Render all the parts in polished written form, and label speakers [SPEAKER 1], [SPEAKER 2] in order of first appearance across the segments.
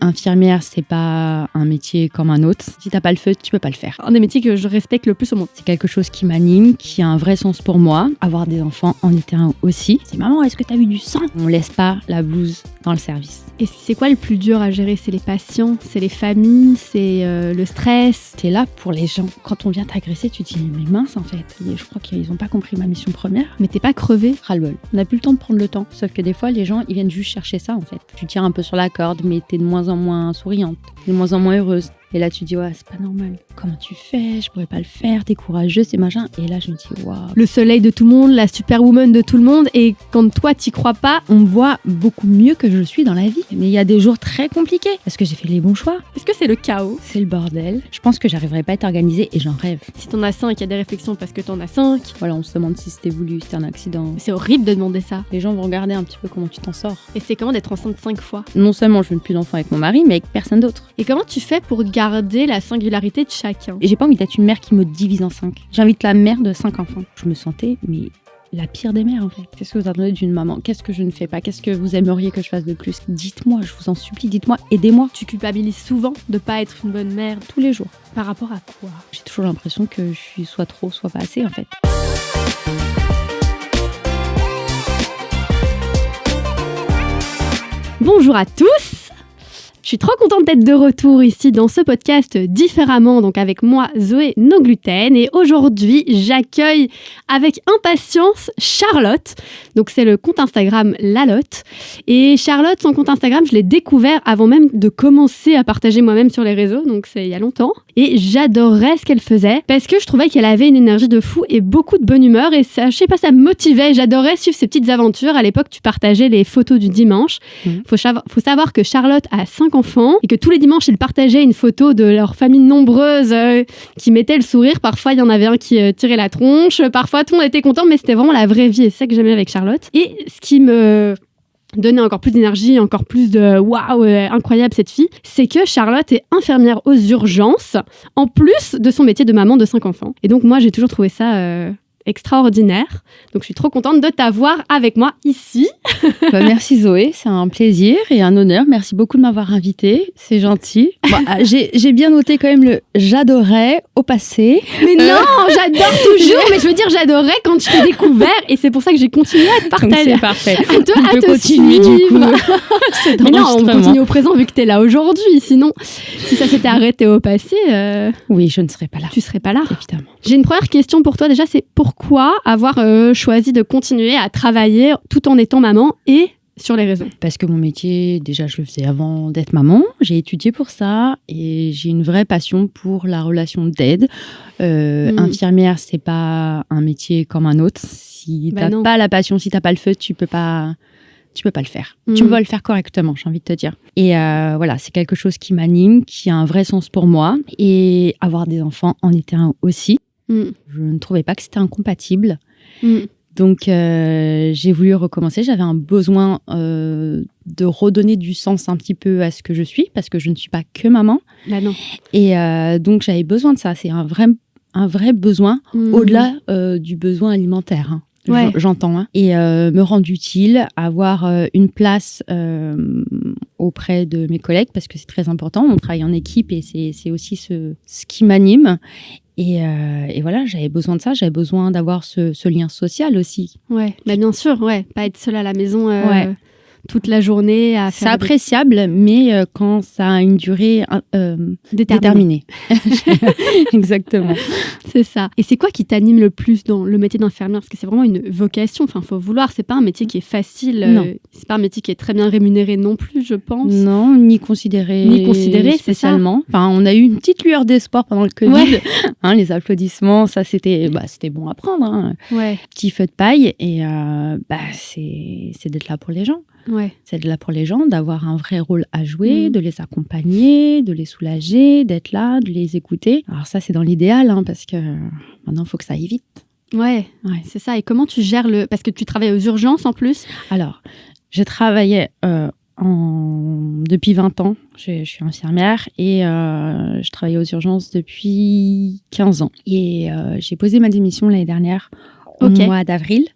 [SPEAKER 1] Infirmière, c'est pas un métier comme un autre. Si t'as pas le feu, tu peux pas le faire.
[SPEAKER 2] Un des métiers que je respecte le plus au monde.
[SPEAKER 1] C'est quelque chose qui m'anime, qui a un vrai sens pour moi. Avoir des enfants en était un aussi. C'est maman, est-ce que t'as vu du sang? On laisse pas la blouse dans le service.
[SPEAKER 2] Et c'est quoi le plus dur à gérer? C'est les patients, c'est les familles, c'est le stress.
[SPEAKER 1] T'es là pour les gens. Quand on vient t'agresser, tu te dis mais mince en fait. Je crois qu'ils ont pas compris ma mission première.
[SPEAKER 2] Mais t'es pas crevé?
[SPEAKER 1] Ras-le-bol. On n'a plus le temps de prendre le temps. Sauf que des fois, les gens, ils viennent juste chercher ça en fait. Tu tires un peu sur la corde, mais t'es de moins en moins souriante, de moins en moins heureuse. Et là, tu dis, ouais, c'est pas normal. Comment tu fais? Je pourrais pas le faire. T'es courageuse, c'est machin. Et là, je me dis, waouh.
[SPEAKER 2] Le soleil de tout le monde, la superwoman de tout le monde. Et quand toi, t'y crois pas,
[SPEAKER 1] on me voit beaucoup mieux que je suis dans la vie. Mais il y a des jours très compliqués. Est-ce que j'ai fait les bons choix?
[SPEAKER 2] Est-ce que c'est le chaos?
[SPEAKER 1] C'est le bordel. Je pense que j'arriverai pas à être organisée et j'en rêve.
[SPEAKER 2] Si t'en as 5, il y a des réflexions parce que t'en as 5.
[SPEAKER 1] Voilà, on se demande si c'était voulu, c'était un accident.
[SPEAKER 2] C'est horrible de demander ça.
[SPEAKER 1] Les gens vont regarder un petit peu comment tu t'en sors.
[SPEAKER 2] Et c'est comment d'être enceinte 5 fois?
[SPEAKER 1] Non seulement je veux plus d'enfants avec mon mari, mais avec personne d'autre.
[SPEAKER 2] Et comment tu fais pour garder la singularité de chacun?
[SPEAKER 1] Et j'ai pas envie d'être une mère qui me divise en 5. J'invite la mère de 5 enfants. Je me sentais, mais la pire des mères en fait. Qu'est-ce que vous attendez d'une maman? Qu'est-ce que je ne fais pas? Qu'est-ce que vous aimeriez que je fasse de plus? Dites-moi, je vous en supplie, dites-moi, aidez-moi.
[SPEAKER 2] Tu culpabilises souvent de pas être une bonne mère?
[SPEAKER 1] Tous les jours.
[SPEAKER 2] Par rapport à quoi?
[SPEAKER 1] J'ai toujours l'impression que je suis soit trop, soit pas assez en fait.
[SPEAKER 2] Bonjour à tous! Je suis trop contente d'être de retour ici dans ce podcast Différemment, donc avec moi Zoé No Gluten, et aujourd'hui j'accueille avec impatience Charlotte. Donc c'est le compte Instagram Lalotte, et Charlotte, son compte Instagram, je l'ai découvert avant même de commencer à partager moi-même sur les réseaux, donc c'est il y a longtemps, et j'adorais ce qu'elle faisait parce que je trouvais qu'elle avait une énergie de fou et beaucoup de bonne humeur, et ça, je sais pas, ça me motivait. J'adorais suivre ses petites aventures. À l'époque, tu partageais les photos du dimanche. Faut savoir que Charlotte a 5 enfants et que tous les dimanches, ils partageaient une photo de leur famille nombreuse qui mettait le sourire. Parfois, il y en avait un qui tirait la tronche. Parfois, tout le monde était content, mais c'était vraiment la vraie vie, et c'est ça que j'aimais avec Charlotte. Et ce qui me donnait encore plus d'énergie, encore plus de waouh, incroyable cette fille, c'est que Charlotte est infirmière aux urgences, en plus de son métier de maman de 5 enfants. Et donc, moi, j'ai toujours trouvé ça extraordinaire. Donc, je suis trop contente de t'avoir avec moi ici.
[SPEAKER 1] Merci Zoé, c'est un plaisir et un honneur. Merci beaucoup de m'avoir invitée, c'est gentil. Bon, j'ai bien noté quand même le j'adorais au passé.
[SPEAKER 2] Mais non, j'adore toujours, mais je veux dire j'adorais quand je t'ai découvert, et c'est pour ça que j'ai continué à te partager.
[SPEAKER 1] Donc c'est parfait.
[SPEAKER 2] On peut continuer
[SPEAKER 1] suivre.
[SPEAKER 2] Du coup. Mais non, on continue au présent vu que t'es là aujourd'hui. Sinon, si ça s'était arrêté au passé...
[SPEAKER 1] Oui, je ne serais pas là.
[SPEAKER 2] Tu serais pas là.
[SPEAKER 1] Évidemment.
[SPEAKER 2] J'ai une première question pour toi déjà, c'est pourquoi avoir choisi de continuer à travailler tout en étant maman et sur les réseaux?
[SPEAKER 1] Parce que mon métier, déjà, je le faisais avant d'être maman. J'ai étudié pour ça et j'ai une vraie passion pour la relation d'aide. Infirmière, c'est pas un métier comme un autre. Si t'as pas la passion, si t'as pas le feu, tu peux pas le faire. Tu peux pas le faire correctement, j'ai envie de te dire. Et voilà, c'est quelque chose qui m'anime, qui a un vrai sens pour moi. Et avoir des enfants en était un aussi. Je ne trouvais pas que c'était incompatible. Donc, j'ai voulu recommencer. J'avais un besoin de redonner du sens un petit peu à ce que je suis, parce que je ne suis pas que maman.
[SPEAKER 2] Bah non.
[SPEAKER 1] Et donc, j'avais besoin de ça. C'est un vrai besoin, au-delà du besoin alimentaire. Hein.
[SPEAKER 2] Ouais.
[SPEAKER 1] J'entends. Hein. Et me rendre utile, avoir une place auprès de mes collègues, parce que c'est très important. On travaille en équipe et c'est aussi ce qui m'anime. Et voilà, j'avais besoin de ça, j'avais besoin d'avoir ce lien social aussi.
[SPEAKER 2] Ouais, bah bien sûr, ouais, pas être seule à la maison toute la journée à faire.
[SPEAKER 1] C'est appréciable, mais quand ça a une durée déterminée. Exactement.
[SPEAKER 2] C'est ça. Et c'est quoi qui t'anime le plus dans le métier d'infirmière? Parce que c'est vraiment une vocation, enfin, faut vouloir, c'est pas un métier qui est facile, c'est pas un métier qui est très bien rémunéré non plus, je pense.
[SPEAKER 1] Non, ni considéré spécialement. Enfin, on a eu une petite lueur d'espoir pendant le Covid. Ouais. Hein, les applaudissements, ça c'était bon à prendre. Hein.
[SPEAKER 2] Ouais.
[SPEAKER 1] Petit feu de paille, et c'est d'être là pour les gens.
[SPEAKER 2] Ouais.
[SPEAKER 1] C'est de là pour les gens, d'avoir un vrai rôle à jouer, de les accompagner, de les soulager, d'être là, de les écouter. Alors ça, c'est dans l'idéal, hein, parce que maintenant, il faut que ça aille vite.
[SPEAKER 2] Ouais, c'est ça. Et comment tu gères parce que tu travailles aux urgences en plus?
[SPEAKER 1] Alors, j'ai travaillé depuis 20 ans. Je suis infirmière et je travaillais aux urgences depuis 15 ans. Et j'ai posé ma démission l'année dernière au mois d'avril.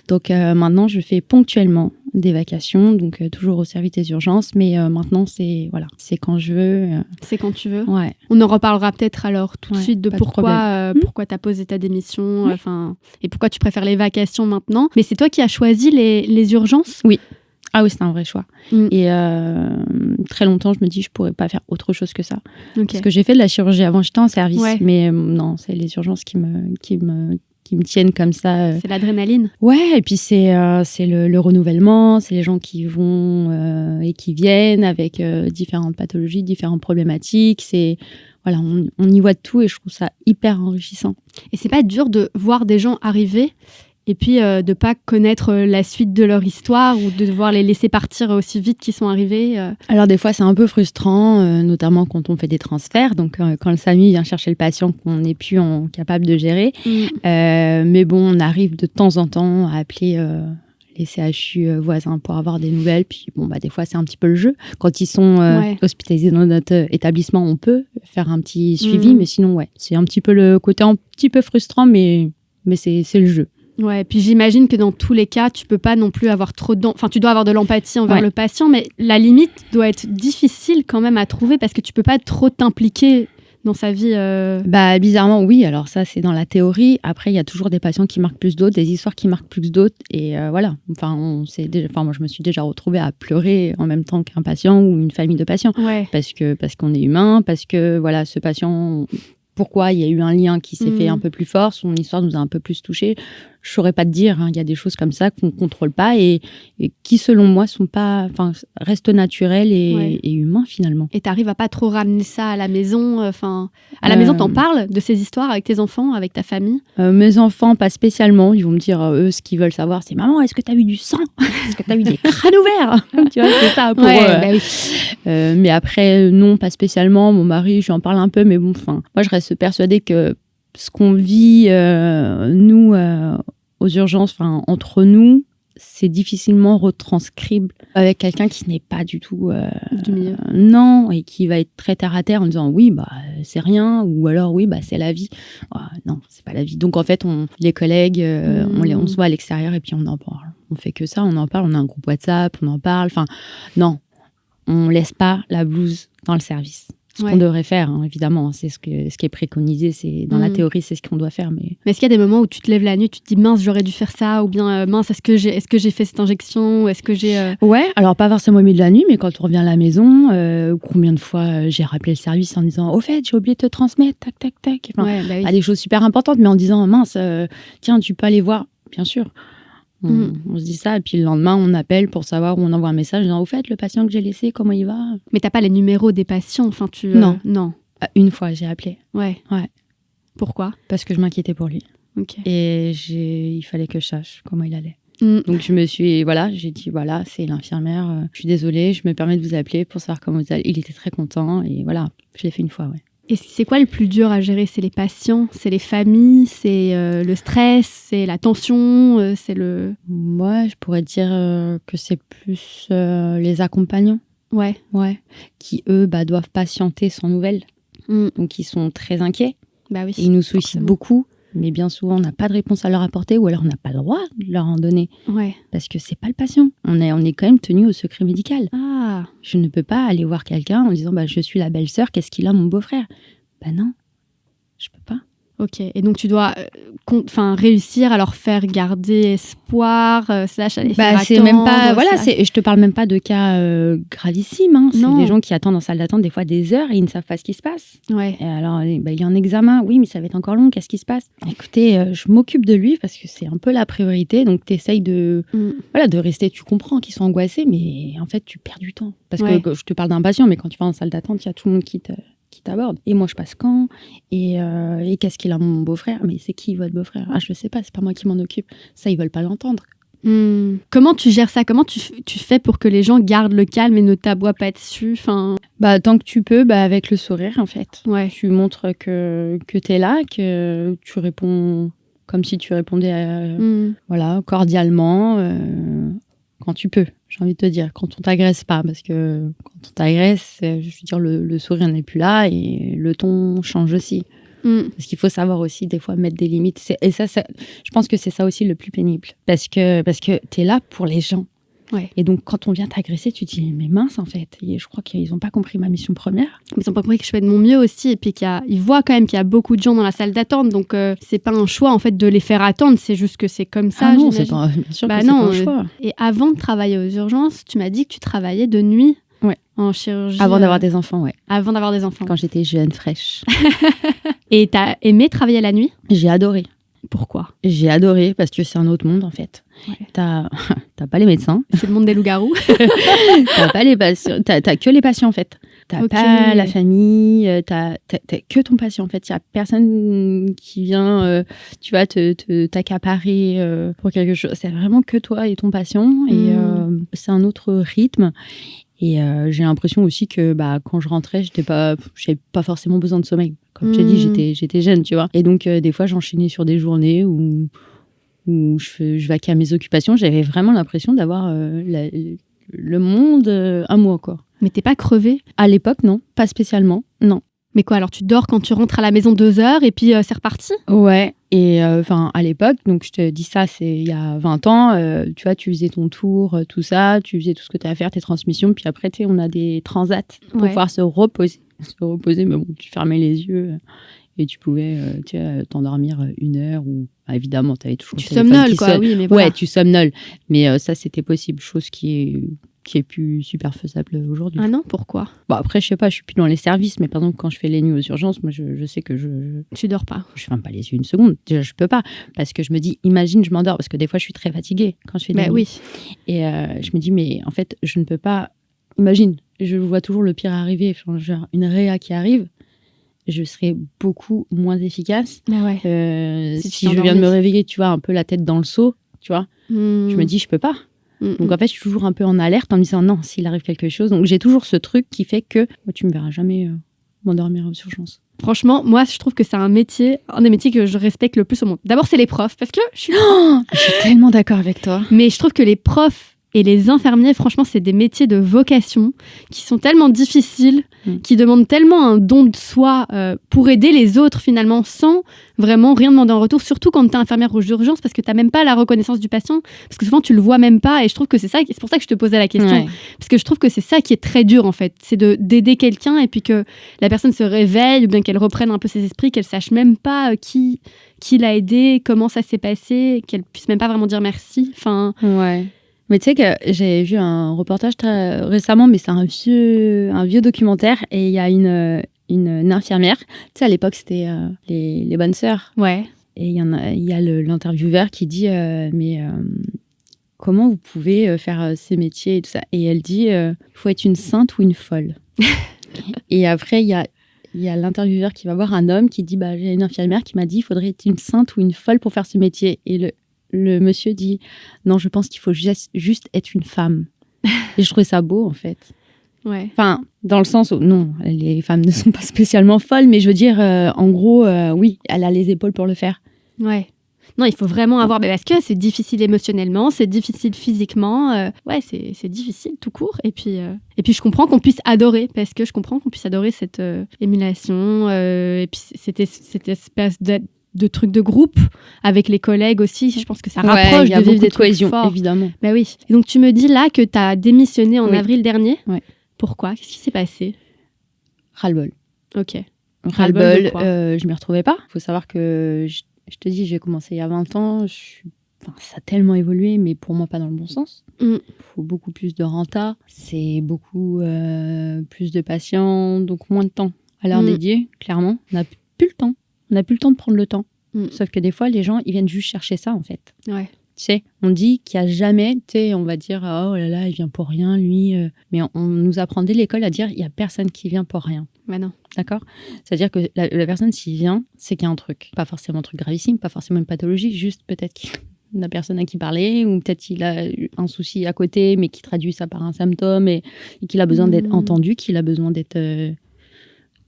[SPEAKER 1] Donc maintenant, je fais ponctuellement des vacations, donc toujours au service des urgences. Mais maintenant, c'est quand je veux.
[SPEAKER 2] C'est quand tu veux.
[SPEAKER 1] Ouais.
[SPEAKER 2] On en reparlera peut-être alors tout de suite de pourquoi tu as posé ta démission, et pourquoi tu préfères les vacations maintenant. Mais c'est toi qui as choisi les urgences ?
[SPEAKER 1] Oui. Ah oui, c'est un vrai choix. Et très longtemps, je me dis, je pourrais pas faire autre chose que ça. Parce que j'ai fait de la chirurgie avant, j'étais en service. Mais non, c'est les urgences qui me tiennent comme ça.
[SPEAKER 2] C'est l'adrénaline. Ouais,
[SPEAKER 1] et puis c'est le renouvellement, c'est les gens qui vont et qui viennent avec différentes pathologies, différentes problématiques. Voilà, on y voit de tout et je trouve ça hyper enrichissant.
[SPEAKER 2] Et c'est pas dur de voir des gens arriver et puis de pas connaître la suite de leur histoire ou de devoir les laisser partir aussi vite qu'ils sont arrivés
[SPEAKER 1] Alors des fois c'est un peu frustrant, notamment quand on fait des transferts, donc quand le SAMU vient chercher le patient qu'on n'est plus capable de gérer. Mais bon, on arrive de temps en temps à appeler les CHU voisins pour avoir des nouvelles. Puis bon, des fois c'est un petit peu le jeu. Quand ils sont hospitalisés dans notre établissement, on peut faire un petit suivi, mais sinon c'est un petit peu le côté un petit peu frustrant, mais c'est le jeu.
[SPEAKER 2] Ouais, puis j'imagine que dans tous les cas, tu peux pas non plus avoir trop tu dois avoir de l'empathie envers le patient, mais la limite doit être difficile quand même à trouver parce que tu peux pas trop t'impliquer dans sa vie.
[SPEAKER 1] Bizarrement, oui. Alors ça, c'est dans la théorie. Après, il y a toujours des patients qui marquent plus d'autres, des histoires qui marquent plus d'autres. Et voilà. Moi, je me suis déjà retrouvée à pleurer en même temps qu'un patient ou une famille de patients.
[SPEAKER 2] Ouais.
[SPEAKER 1] Parce qu'on est humain, parce que voilà, ce patient... Pourquoi il y a eu un lien qui s'est fait un peu plus fort, son histoire nous a un peu plus touchés. Je ne saurais pas te dire, il y a des choses comme ça qu'on ne contrôle pas et qui, selon moi, restent naturelles et humains, finalement.
[SPEAKER 2] Et tu n'arrives à pas trop ramener ça à la maison À la maison, tu en parles de ces histoires avec tes enfants, avec ta famille
[SPEAKER 1] Mes enfants, pas spécialement. Ils vont me dire, eux, ce qu'ils veulent savoir, c'est « Maman, est-ce que tu as eu du sang ? Est-ce que tu as eu des crânes ouverts ?» Tu vois, c'est ça pour eux. Oui. Mais après, non, pas spécialement. Mon mari, je lui en parle un peu, mais bon, moi, je reste persuadée que ce qu'on vit, nous, aux urgences, entre nous, c'est difficilement retranscrible avec quelqu'un qui n'est pas du tout
[SPEAKER 2] du milieu.
[SPEAKER 1] Non, et qui va être très terre à terre en disant oui, c'est rien, ou alors oui, c'est la vie. Non, c'est pas la vie. Donc en fait, les collègues, on se voit à l'extérieur et puis on en parle. On fait que ça, on en parle, on a un groupe WhatsApp, on en parle. Non, on laisse pas la blouse dans le service. Ce qu'on devrait faire, évidemment, c'est ce qui est préconisé, c'est dans la théorie, c'est ce qu'on doit faire. Mais
[SPEAKER 2] est-ce qu'il y a des moments où tu te lèves la nuit, tu te dis mince, j'aurais dû faire ça, ou bien mince, est-ce que j'ai fait cette injection, est-ce que j'ai
[SPEAKER 1] Ouais, alors pas forcément au milieu de la nuit, mais quand on revient à la maison, combien de fois j'ai rappelé le service en disant au fait, j'ai oublié de te transmettre, tac, tac, tac. Des choses super importantes, mais en disant mince, tiens, tu peux aller voir, bien sûr. On se dit ça, et puis le lendemain, on appelle pour savoir, ou on envoie un message disant, au fait, le patient que j'ai laissé, comment il va ?
[SPEAKER 2] Mais t'as pas les numéros des patients,
[SPEAKER 1] Non.
[SPEAKER 2] Non.
[SPEAKER 1] Une fois, j'ai appelé.
[SPEAKER 2] Ouais. Pourquoi ?
[SPEAKER 1] Parce que je m'inquiétais pour lui.
[SPEAKER 2] Okay.
[SPEAKER 1] Et il fallait que je sache comment il allait. Donc j'ai dit, c'est l'infirmière, je suis désolée, je me permets de vous appeler pour savoir comment vous allez. Il était très content, et voilà, je l'ai fait une fois, ouais.
[SPEAKER 2] Et c'est quoi le plus dur à gérer ? C'est les patients, c'est les familles, c'est le stress, c'est la tension, c'est le...
[SPEAKER 1] Moi, je pourrais dire que c'est plus les accompagnants.
[SPEAKER 2] Ouais.
[SPEAKER 1] Qui, eux, doivent patienter sans nouvelles. Donc, ils sont très inquiets.
[SPEAKER 2] Oui,
[SPEAKER 1] et ils nous sollicitent beaucoup. Mais bien souvent, on n'a pas de réponse à leur apporter ou alors on n'a pas le droit de leur en donner.
[SPEAKER 2] Ouais.
[SPEAKER 1] Parce que c'est pas le patient. On est quand même tenu au secret médical.
[SPEAKER 2] Ah.
[SPEAKER 1] Je ne peux pas aller voir quelqu'un en disant je suis la belle-sœur, qu'est-ce qu'il a mon beau-frère ? Non, je peux pas.
[SPEAKER 2] Ok, et donc tu dois réussir à leur faire garder espoir, slash aller faire
[SPEAKER 1] c'est
[SPEAKER 2] attendre,
[SPEAKER 1] même pas, je te parle même pas de cas gravissimes. C'est des gens qui attendent en salle d'attente des fois des heures et ils ne savent pas ce qui se passe.
[SPEAKER 2] Ouais.
[SPEAKER 1] Et alors, il est en examen, oui, mais ça va être encore long, qu'est-ce qui se passe ? Écoutez, je m'occupe de lui parce que c'est un peu la priorité, donc tu essayes de rester, tu comprends qu'ils sont angoissés, mais en fait, tu perds du temps. Parce que je te parle d'un patient, mais quand tu vas en salle d'attente, il y a tout le monde qui t'aborde. Et moi, je passe quand ? Et qu'est-ce qu'il a, mon beau-frère ? Mais c'est qui votre beau-frère ? Je sais pas, c'est pas moi qui m'en occupe. Ça, ils veulent pas l'entendre.
[SPEAKER 2] Comment tu gères ça ? Comment tu fais pour que les gens gardent le calme et ne t'aboient pas dessus ?
[SPEAKER 1] Tant que tu peux, avec le sourire, en fait.
[SPEAKER 2] Ouais.
[SPEAKER 1] Tu montres que t'es là, que tu réponds comme si tu répondais cordialement, quand tu peux. J'ai envie de te dire, quand on t'agresse pas, parce que quand on t'agresse, je veux dire, le sourire n'est plus là et le ton change aussi. Parce qu'il faut savoir aussi, des fois, mettre des limites. Je pense que c'est ça aussi le plus pénible. Parce que t'es là pour les gens.
[SPEAKER 2] Ouais.
[SPEAKER 1] Et donc, quand on vient t'agresser, tu te dis, mais mince, en fait. Et je crois qu'ils n'ont pas compris ma mission première.
[SPEAKER 2] Ils n'ont pas compris que je fais de mon mieux aussi. Et puis, ils voient quand même qu'il y a beaucoup de gens dans la salle d'attente. Donc, c'est pas un choix, en fait, de les faire attendre. C'est juste que c'est comme ça.
[SPEAKER 1] Ah non, c'est pas, bien sûr que c'est pas un choix.
[SPEAKER 2] Et avant de travailler aux urgences, tu m'as dit que tu travaillais de nuit.
[SPEAKER 1] Ouais.
[SPEAKER 2] En chirurgie.
[SPEAKER 1] Avant d'avoir des enfants, ouais.
[SPEAKER 2] Avant d'avoir des enfants.
[SPEAKER 1] Quand j'étais jeune, fraîche.
[SPEAKER 2] Et t'as aimé travailler la nuit ?
[SPEAKER 1] J'ai adoré.
[SPEAKER 2] Pourquoi ?
[SPEAKER 1] J'ai adoré parce que c'est un autre monde, en fait. Ouais. T'as pas les médecins.
[SPEAKER 2] C'est le monde des loups-garous.
[SPEAKER 1] T'as pas les patients. T'as que les patients, en fait. T'as pas la famille. T'as que ton patient, en fait. Il y a personne qui vient, tu vois, t'accaparer pour quelque chose. C'est vraiment que toi et ton patient. Et c'est un autre rythme. Et j'ai l'impression aussi que quand je rentrais, j'avais pas forcément besoin de sommeil. Comme tu as dit, j'étais jeune, tu vois. Et donc, des fois, j'enchaînais sur des journées où je vaquais à mes occupations. J'avais vraiment l'impression d'avoir le monde à moi, quoi.
[SPEAKER 2] Mais t'es pas crevée ?
[SPEAKER 1] À l'époque, non. Pas spécialement, non.
[SPEAKER 2] Mais quoi, alors tu dors quand tu rentres à la maison 2 heures et puis c'est reparti ?
[SPEAKER 1] Ouais, et à l'époque, donc je te dis ça, c'est il y a 20 ans, tu vois, tu faisais ton tour, tout ça, tu faisais tout ce que tu as à faire, tes transmissions, puis après, on a des transats pour pouvoir se reposer, mais bon, tu fermais les yeux et tu pouvais t'endormir 1 heure ou évidemment, tu avais toujours
[SPEAKER 2] tu somnoles, quoi, oui, mais voilà.
[SPEAKER 1] Ouais, tu somnoles, mais ça, c'était possible, chose qui est plus super faisable aujourd'hui.
[SPEAKER 2] Ah non, pourquoi ?
[SPEAKER 1] Bon, après, je sais pas, je suis plus dans les services, mais par exemple, quand je fais les nuits aux urgences, moi, je sais que
[SPEAKER 2] Tu dors pas ?
[SPEAKER 1] Je ferme pas les yeux 1 seconde. Déjà, je peux pas. Parce que je me dis, imagine, je m'endors. Parce que des fois, je suis très fatiguée quand je fais des nuits.
[SPEAKER 2] Oui.
[SPEAKER 1] Et je me dis, mais en fait, je ne peux pas... Imagine, je vois toujours le pire arriver. Genre, une réa qui arrive, je serai beaucoup moins efficace. Si je viens de me réveiller, tu vois, un peu la tête dans le seau, tu vois, je me dis, je peux pas. Donc en fait, je suis toujours un peu en alerte en me disant non, s'il arrive quelque chose. Donc j'ai toujours ce truc qui fait que moi, tu me verras jamais m'endormir aux urgences.
[SPEAKER 2] Franchement, moi, je trouve que c'est un des métiers que je respecte le plus au monde. D'abord, c'est les profs, parce que je suis
[SPEAKER 1] tellement d'accord avec toi.
[SPEAKER 2] Mais je trouve que les profs et les infirmiers, franchement, c'est des métiers de vocation qui sont tellement difficiles, qui demandent tellement un don de soi pour aider les autres finalement, sans vraiment rien demander en retour, surtout quand tu es infirmière aux urgences, parce que tu n'as même pas la reconnaissance du patient, parce que souvent tu le vois même pas, et je trouve que c'est pour ça que je te posais la question, parce que je trouve que c'est ça qui est très dur en fait, c'est d'aider quelqu'un et puis que la personne se réveille, ou bien qu'elle reprenne un peu ses esprits, qu'elle sache même pas qui l'a aidé, comment ça s'est passé, qu'elle puisse même pas vraiment dire merci. Enfin...
[SPEAKER 1] Ouais. Mais tu sais que j'ai vu un reportage très récemment, mais c'est un vieux documentaire, et il y a une infirmière. Tu sais, à l'époque, c'était les bonnes sœurs.
[SPEAKER 2] Ouais.
[SPEAKER 1] Et il y a l'intervieweur qui dit comment vous pouvez faire ces métiers et tout ça. Et elle dit il faut être une sainte ou une folle. Et après, il y a l'intervieweur qui va voir un homme qui dit j'ai une infirmière qui m'a dit il faudrait être une sainte ou une folle pour faire ce métier. Et le monsieur dit non, je pense qu'il faut juste être une femme. Et je trouvais ça beau en fait.
[SPEAKER 2] Ouais.
[SPEAKER 1] Enfin, dans le sens où non, les femmes ne sont pas spécialement folles, mais je veux dire, en gros, oui, elle a les épaules pour le faire.
[SPEAKER 2] Ouais. Non, il faut vraiment avoir... parce que c'est difficile émotionnellement, c'est difficile physiquement. C'est difficile tout court. Et puis, je comprends qu'on puisse adorer, parce que je comprends qu'on puisse adorer cette émulation, et puis cette espèce de truc de groupe avec les collègues aussi. Je pense que ça rapproche de vivre des trucs
[SPEAKER 1] cohésion,
[SPEAKER 2] forts.
[SPEAKER 1] Évidemment.
[SPEAKER 2] Bah oui. Et donc, tu me dis là que tu as démissionné en avril dernier.
[SPEAKER 1] Ouais.
[SPEAKER 2] Pourquoi ? Qu'est-ce qui s'est passé ?
[SPEAKER 1] Ras-le-bol.
[SPEAKER 2] Ok.
[SPEAKER 1] Ras-le-bol, je m'y retrouvais pas. Il faut savoir que, je te dis, j'ai commencé il y a 20 ans. Ça a tellement évolué, mais pour moi, pas dans le bon sens. Il faut beaucoup plus de renta. C'est beaucoup plus de patients, donc moins de temps à leur dédier, clairement. On n'a plus le temps. On n'a plus le temps de prendre le temps. Sauf que des fois, les gens, ils viennent juste chercher ça, en fait.
[SPEAKER 2] Ouais.
[SPEAKER 1] Tu sais, on dit qu'il n'y a jamais, tu sais, on va dire, oh là là, il vient pour rien, lui. Mais on nous apprend dès l'école à dire, il n'y a personne qui vient pour rien.
[SPEAKER 2] Bah non.
[SPEAKER 1] D'accord ? C'est-à-dire que la personne, s'il vient, c'est qu'il y a un truc. Pas forcément un truc gravissime, pas forcément une pathologie, juste peut-être qu'il n'a personne à qui parler, ou peut-être qu'il a un souci à côté, mais qui traduit ça par un symptôme, et qu'il a besoin d'être entendu, qu'il a besoin d'être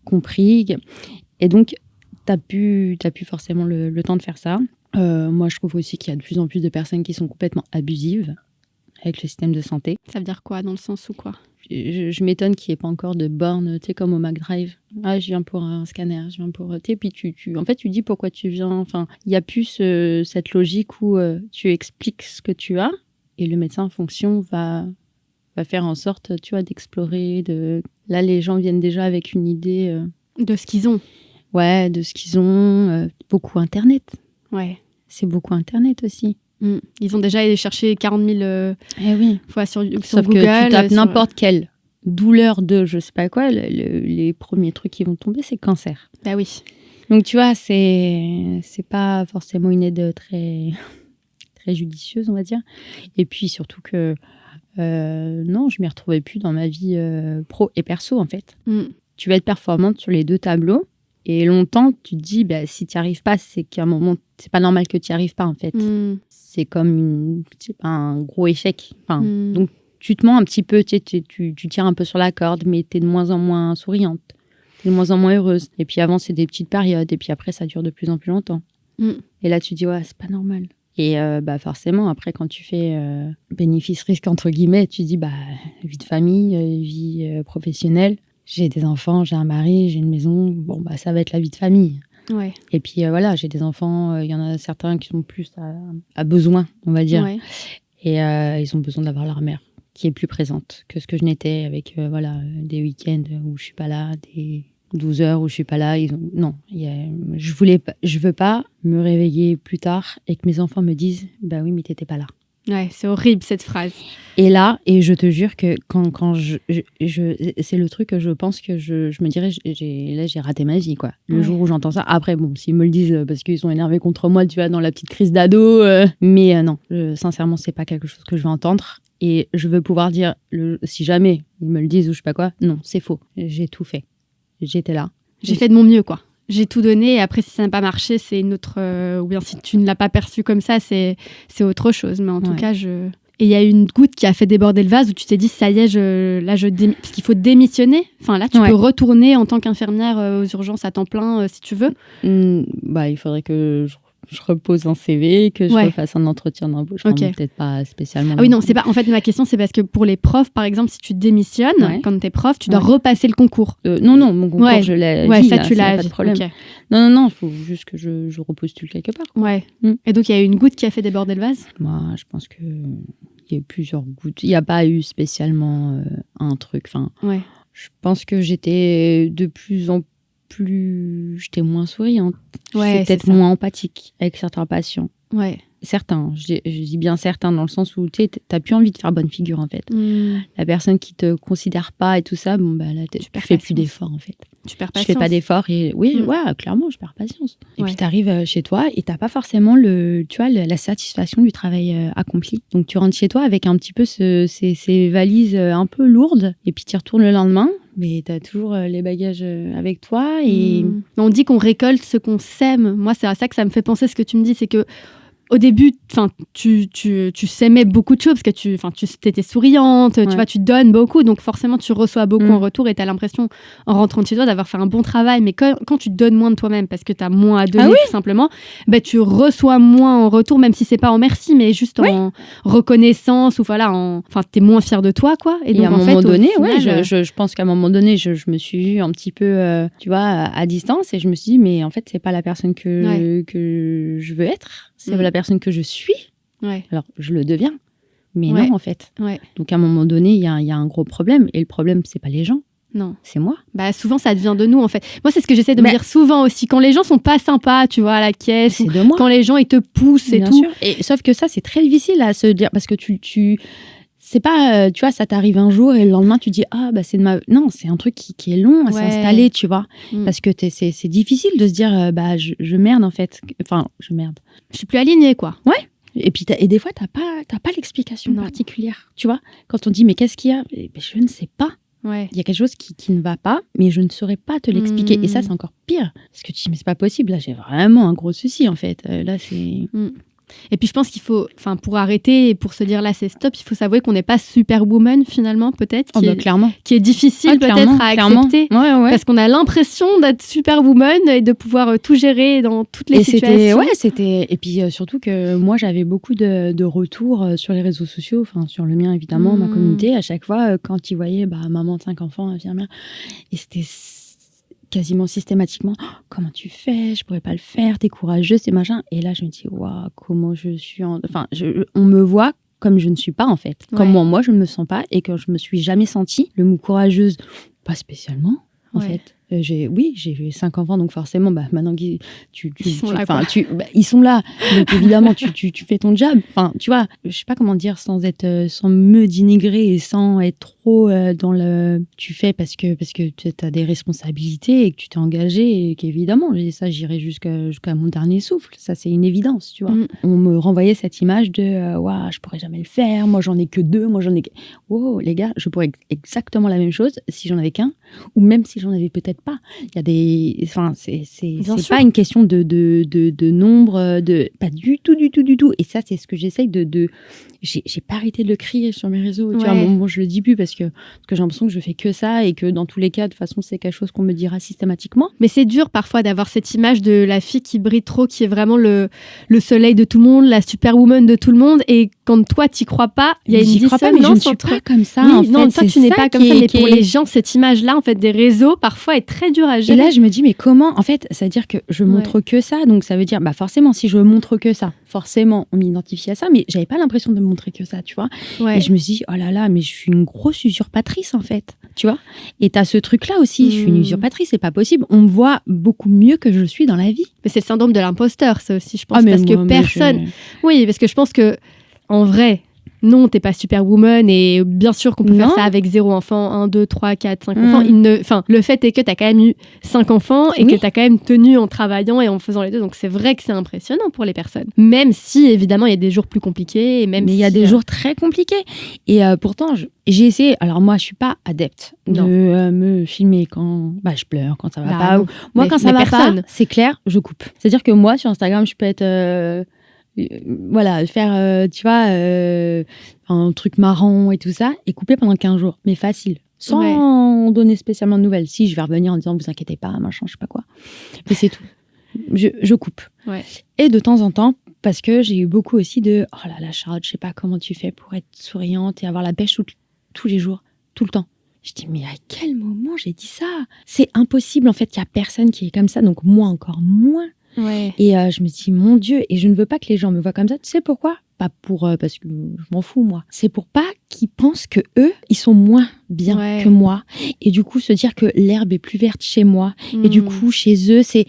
[SPEAKER 1] compris. Et donc, t'as plus forcément le temps de faire ça. Moi, je trouve aussi qu'il y a de plus en plus de personnes qui sont complètement abusives avec le système de santé.
[SPEAKER 2] Ça veut dire quoi, dans le sens où quoi ?
[SPEAKER 1] Je m'étonne qu'il n'y ait pas encore de bornes, tu sais, comme au McDrive, Ah, je viens pour un scanner, je viens pour... Et puis en fait, tu dis pourquoi tu viens. Enfin, il n'y a plus cette logique où tu expliques ce que tu as et le médecin en fonction va faire en sorte, tu vois, d'explorer. Là, les gens viennent déjà avec une idée...
[SPEAKER 2] De ce qu'ils ont.
[SPEAKER 1] Ouais, de ce qu'ils ont. Beaucoup Internet.
[SPEAKER 2] Ouais.
[SPEAKER 1] C'est beaucoup Internet aussi.
[SPEAKER 2] Ils ont déjà allé chercher 40 000 fois sur Google.
[SPEAKER 1] Sauf que tu tapes n'importe quelle douleur de je sais pas quoi, les premiers trucs qui vont tomber, c'est cancer.
[SPEAKER 2] Bah oui.
[SPEAKER 1] Donc, tu vois, c'est pas forcément une aide très, très judicieuse, on va dire. Et puis, surtout que, non, je m'y retrouvais plus dans ma vie pro et perso, en fait. Tu vas être performante sur les deux tableaux. Et longtemps, tu te dis, si tu n'y arrives pas, c'est qu'à un moment, c'est pas normal que tu n'y arrives pas, en fait. C'est comme un gros échec. Enfin, donc, tu te mens un petit peu, tu tires un peu sur la corde, mais tu es de moins en moins souriante, tu es de moins en moins heureuse. Et puis avant, c'est des petites périodes, et puis après, ça dure de plus en plus longtemps. Et là, tu te dis, ouais, c'est pas normal. Et forcément, après, quand tu fais bénéfice-risque, entre guillemets, tu te dis, vie de famille, vie professionnelle. J'ai des enfants, j'ai un mari, j'ai une maison. Bon, ça va être la vie de famille.
[SPEAKER 2] Ouais.
[SPEAKER 1] Et puis voilà, j'ai des enfants. Il y en a certains qui sont plus à besoin, on va dire. Ouais. Et ils ont besoin d'avoir leur mère qui est plus présente que ce que je n'étais avec des week-ends où je suis pas là, des 12 heures où je suis pas là. Non, je veux pas me réveiller plus tard et que mes enfants me disent bah oui, mais t'étais pas là.
[SPEAKER 2] Ouais, c'est horrible cette phrase.
[SPEAKER 1] Et là, et je te jure que quand c'est le truc que je pense que je me dirais, j'ai raté ma vie, quoi. Le jour où j'entends ça. Après, bon, s'ils me le disent parce qu'ils sont énervés contre moi, tu vois, dans la petite crise d'ado. Mais non, sincèrement, c'est pas quelque chose que je veux entendre. Et je veux pouvoir dire, si jamais ils me le disent ou je sais pas quoi, non, c'est faux. J'ai tout fait. J'étais là.
[SPEAKER 2] J'ai fait de mon mieux, quoi. J'ai tout donné et après si ça n'a pas marché c'est une autre ou bien si tu ne l'as pas perçu comme ça c'est autre chose, mais en tout cas et il y a une goutte qui a fait déborder le vase où tu t'es dit ça y est parce qu'il faut démissionner, enfin là tu peux retourner en tant qu'infirmière aux urgences à temps plein si tu veux.
[SPEAKER 1] Il faudrait que je repose un CV, que je refasse un entretien d'embauche. Peut-être pas spécialement.
[SPEAKER 2] Ah oui, non, c'est pas. En fait, ma question, c'est parce que pour les profs, par exemple, si tu démissionnes, quand t'es prof, tu dois repasser le concours.
[SPEAKER 1] Non, mon concours, je l'ai.
[SPEAKER 2] Ça, tu l'as.
[SPEAKER 1] Pas de problème. Okay. Non, il faut juste que je repostule quelque part.
[SPEAKER 2] Ouais. Et donc, il y a une goutte qui a fait déborder le vase.
[SPEAKER 1] Moi, je pense que il y a eu plusieurs gouttes. Il n'y a pas eu spécialement un truc. Enfin, je pense que j'étais de plus en plus, j'étais moins souriante, j'étais peut-être moins empathique avec certains patients. Certains, je dis bien certains, dans le sens où tu n'as plus envie de faire bonne figure, en fait. La personne qui te considère pas et tout ça, là, tu fais plus d'efforts, en fait.
[SPEAKER 2] Tu perds patience.
[SPEAKER 1] Je fais pas d'efforts et clairement, je perds patience. Et puis, tu arrives chez toi et tu n'as pas forcément la satisfaction du travail accompli. Donc, tu rentres chez toi avec un petit peu ces valises un peu lourdes et puis tu retournes le lendemain. Mais tu as toujours les bagages avec toi. Et...
[SPEAKER 2] On dit qu'on récolte ce qu'on sème. Moi, c'est à ça que ça me fait penser ce que tu me dis. C'est que au début, tu s'aimais beaucoup de choses parce que tu étais souriante, tu vois, tu donnes beaucoup. Donc forcément, tu reçois beaucoup en retour et tu as l'impression, en rentrant de chez toi, d'avoir fait un bon travail. Mais quand tu donnes moins de toi-même parce que tu as moins à donner, tout simplement, tu reçois moins en retour, même si c'est pas en merci, mais juste en reconnaissance ou tu es moins fière de toi, quoi.
[SPEAKER 1] Et donc, à un moment donné, je pense qu'à un moment donné, je me suis vue un petit peu, tu vois, à distance et je me suis dit, mais en fait, c'est pas la personne que je veux être. C'est la personne que je suis. Alors, je le deviens. Mais non, en fait. Donc, à un moment donné, il y a un gros problème. Et le problème, c'est pas les gens.
[SPEAKER 2] Non.
[SPEAKER 1] C'est moi.
[SPEAKER 2] Souvent, ça devient de nous, en fait. Moi, c'est ce que j'essaie de me dire souvent aussi. Quand les gens sont pas sympas, tu vois, à la caisse. C'est de moi. Quand les gens, ils te poussent et
[SPEAKER 1] bien
[SPEAKER 2] tout.
[SPEAKER 1] Sûr. Et sauf que ça, c'est très difficile à se dire. Parce que c'est pas, tu vois, ça t'arrive un jour et le lendemain, tu dis, c'est de ma... Non, c'est un truc qui est long à s'installer, tu vois. Parce que c'est difficile de se dire, je merde, en fait. Enfin, je merde.
[SPEAKER 2] Je suis plus alignée, quoi.
[SPEAKER 1] Ouais. Et puis, des fois, t'as pas l'explication particulière, tu vois. Quand on dit, mais qu'est-ce qu'il y a ? Je ne sais pas. Il y a quelque chose qui ne va pas, mais je ne saurais pas te l'expliquer. Et ça, c'est encore pire. Parce que tu dis, mais c'est pas possible. Là, j'ai vraiment un gros souci, en fait. Là, c'est...
[SPEAKER 2] Et puis je pense qu'il faut, pour arrêter et pour se dire là c'est stop, il faut s'avouer qu'on n'est pas superwoman finalement peut-être, qui est difficile peut-être à accepter, parce qu'on a l'impression d'être superwoman et de pouvoir tout gérer dans toutes les situations.
[SPEAKER 1] Et puis surtout que moi j'avais beaucoup de retours sur les réseaux sociaux, enfin sur le mien évidemment, ma communauté, à chaque fois quand ils voyaient maman de 5 enfants, infirmière, et c'était quasiment systématiquement, oh, comment tu fais, je pourrais pas le faire, t'es courageuse, c'est machin. Et là, je me dis, waouh, comment je suis, enfin, on me voit comme je ne suis pas en fait, comment moi je ne me sens pas et que je me suis jamais sentie. Le mot courageuse, pas spécialement en fait. J'ai 5 enfants, donc forcément, maintenant ils sont là. Donc évidemment, tu fais ton job. Enfin, tu vois, je sais pas comment dire sans me dénigrer et sans être trop dans le. Tu fais parce que tu as des responsabilités et que tu t'es engagé et qu'évidemment, ça, j'irai jusqu'à mon dernier souffle. Ça, c'est une évidence, tu vois. On me renvoyait cette image de, waouh, je pourrais jamais le faire. Moi, j'en ai que 2. Moi, j'en ai. Wow, les gars, je pourrais exactement la même chose si j'en avais qu'un, ou même si j'en avais peut-être pas. Il y a des, enfin, c'est pas une question de nombre, pas du tout. Et ça, c'est ce que j'essaye de j'ai pas arrêté de le crier sur mes réseaux. Tu vois, bon, je le dis plus parce que j'ai l'impression que je fais que ça et que dans tous les cas, de toute façon, c'est quelque chose qu'on me dira systématiquement.
[SPEAKER 2] Mais c'est dur parfois d'avoir cette image de la fille qui brille trop, qui est vraiment le soleil de tout le monde, la superwoman de tout le monde. Et quand toi, t'y crois pas, il y a une dissonance.
[SPEAKER 1] Mais je ne suis pas comme ça.
[SPEAKER 2] Oui,
[SPEAKER 1] en
[SPEAKER 2] non,
[SPEAKER 1] fait,
[SPEAKER 2] toi, tu n'es pas comme ça. Mais pour les gens, cette image-là, en fait, des réseaux, parfois, est très dure à gérer.
[SPEAKER 1] Et là, je me dis, mais comment? En fait, ça veut dire que je montre que ça. Donc, ça veut dire, forcément, si je montre que ça, forcément, on m'identifie à ça. Mais j'avais pas l'impression de montrer que ça, tu vois. Et je me suis dit, oh là là, mais je suis une grosse usurpatrice, en fait. Tu vois. Et t'as ce truc-là aussi. Je suis une usurpatrice, c'est pas possible. On me voit beaucoup mieux que je suis dans la vie.
[SPEAKER 2] Mais c'est le syndrome de l'imposteur, ça aussi, je pense. Parce que personne. Oui, parce que je pense que, en vrai. Non, t'es pas superwoman et bien sûr qu'on peut faire ça avec 0 enfant, 1, 2, 3, 4, 5 enfants. Le fait est que t'as quand même eu 5 enfants et que t'as quand même tenu en travaillant et en faisant les deux. Donc c'est vrai que c'est impressionnant pour les personnes. Même si, évidemment, il y a des jours plus compliqués. Et même
[SPEAKER 1] mais il y a des jours très compliqués. Et pourtant, j'ai essayé. Alors moi, je suis pas adepte de me filmer quand je pleure, quand ça va pas. Moi, quand ça va pas, c'est clair, je coupe. C'est-à-dire que moi, sur Instagram, je peux être... faire, tu vois, un truc marrant et tout ça, et couper pendant 15 jours, mais facile, sans donner spécialement de nouvelles. Si, je vais revenir en disant, vous inquiétez pas, machin, je sais pas quoi. Mais c'est tout. Je coupe. Et de temps en temps, parce que j'ai eu beaucoup aussi de, oh là là, Charlotte, je sais pas comment tu fais pour être souriante et avoir la pêche tous les jours, tout le temps. Je dis, mais à quel moment j'ai dit ça? C'est impossible, en fait, il y a personne qui est comme ça, donc moi encore moins. Et je me dis, mon Dieu, et je ne veux pas que les gens me voient comme ça. Tu sais pourquoi? Pas pour parce que je m'en fous, moi. C'est pour pas qu'ils pensent que eux, ils sont moins bien que moi. Et du coup, se dire que l'herbe est plus verte chez moi. Et du coup, chez eux, c'est